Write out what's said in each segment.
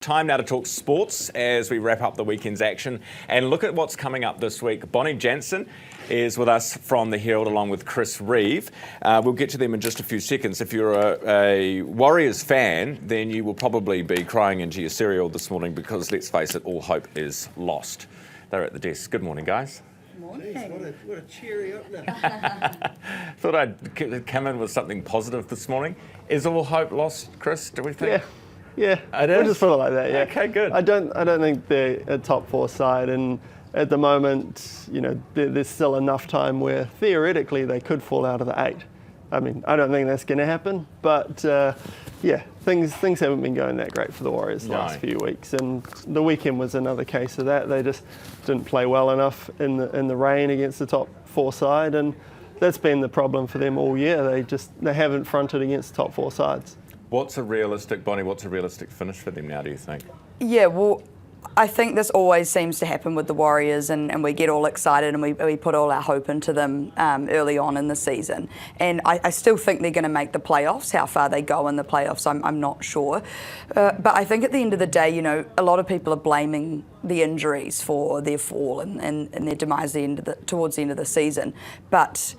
Time now to talk sports as we wrap up the weekend's action and look at what's coming up this week. Bonnie Jansen is with us from the Herald along with Chris Reive. We'll get to them in just a few seconds. If you're a Warriors fan, then you will probably be crying into your cereal this morning because, let's face it, all hope is lost. They're at the desk. Good morning, guys. Morning. Jeez, what a cheery opener. Thought I'd come in with something positive this morning. Is all hope lost, Chris, do we think? Yeah, we'll just put it like that. Yeah. Okay, good. I don't think they're a top four side, and at the moment, you know, there's still enough time where theoretically they could fall out of the 8. I mean, I don't think that's going to happen, but things haven't been going that great for the Warriors the last few weeks, and the weekend was another case of that. They just didn't play well enough in the rain against the top four side, and that's been the problem for them all year. They haven't fronted against top four sides. What's a realistic finish for them now, do you think? Yeah, well, I think this always seems to happen with the Warriors, and we get all excited and we put all our hope into them early on in the season. And I still think they're going to make the playoffs. How far they go in the playoffs, I'm not sure. But I think at the end of the day, you know, a lot of people are blaming the injuries for their fall and their demise towards the end of the season. But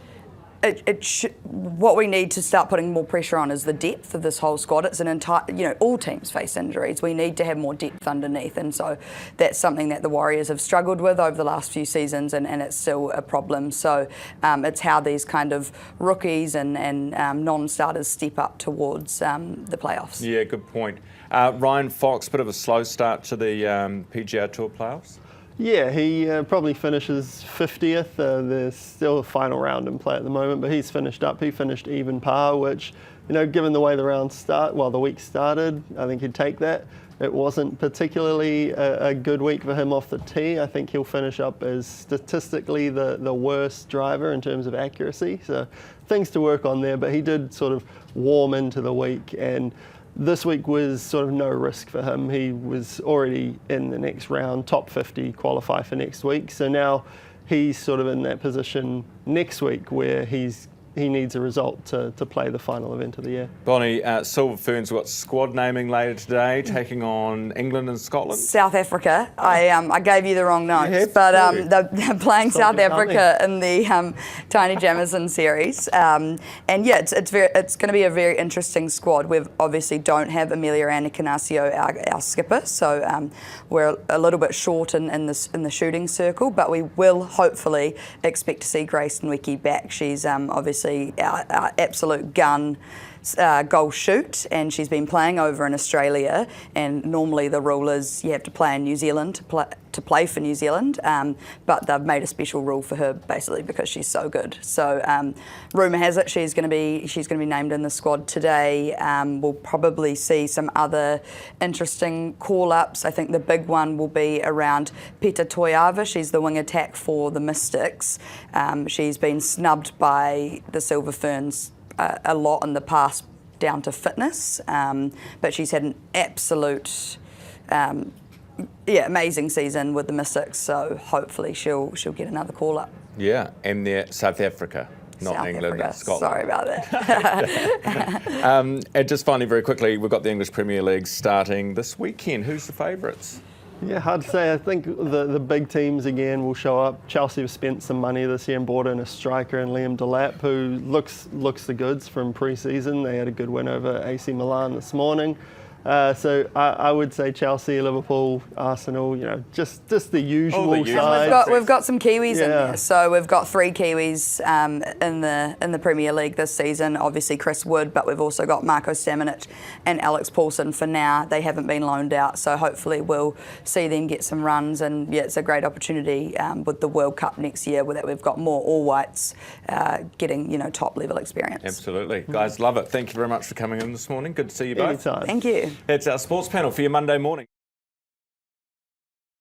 what we need to start putting more pressure on is the depth of this whole squad. It's an entire, you know, all teams face injuries. We need to have more depth underneath, and so that's something that the Warriors have struggled with over the last few seasons, and it's still a problem. So it's how these kind of rookies and non-starters step up towards the playoffs. Yeah, good point. Ryan Fox, bit of a slow start to the PGA Tour playoffs. Yeah, he probably finishes 50th. There's still a final round in play at the moment, but he's finished up. He finished even par, which, you know, given the way the week started, I think he'd take that. It wasn't particularly a good week for him off the tee. I think he'll finish up as statistically the worst driver in terms of accuracy. So things to work on there, but he did sort of warm into the week, and this week was sort of no risk for him. He was already in the next round, top 50, qualify for next week. So now he's sort of in that position next week where he needs a result to play the final event of the year. Bonnie, Silver Ferns, we've got squad naming later today, taking on England and Scotland. South Africa. I gave you the wrong notes, but they're playing South Africa in the Tiny Jamison series. And yeah, it's going to be a very interesting squad. We obviously don't have Amelia Anacanacio, our skipper, so we're a little bit short in the shooting circle, but we will hopefully expect to see Grace Nweke back. She's obviously our absolute gun goal shoot, and she's been playing over in Australia, and normally the rule is you have to play in New Zealand to play for New Zealand, but they've made a special rule for her basically because she's so good. So rumour has it she's going to be named in the squad today. We'll probably see some other interesting call-ups. I think the big one will be around Peta Toiava. She's the wing attack for the Mystics. She's been snubbed by the Silver Ferns a lot in the past down to fitness, but she's had an absolute amazing season with the Mystics, so hopefully she'll get another call up. Yeah, and they're South Africa, not South England Africa. and Scotland. Sorry about that. And just finally, very quickly, we've got the English Premier League starting this weekend. Who's the favourites? Yeah, hard to say. I think the big teams again will show up. Chelsea have spent some money this year and brought in a striker in Liam Delap, who looks the goods from pre-season. They had a good win over AC Milan this morning. So I would say Chelsea, Liverpool, Arsenal, you know, just the usual sides. We've got some Kiwis in there. So we've got 3 Kiwis in the Premier League this season. Obviously Chris Wood, but we've also got Marco Stamenic and Alex Paulson for now. They haven't been loaned out, so hopefully we'll see them get some runs. And yeah, it's a great opportunity with the World Cup next year, where we've got more All Whites getting, you know, top level experience. Absolutely, guys, love it. Thank you very much for coming in this morning. Good to see you both. Anytime. Thank you. That's our sports panel for your Monday morning.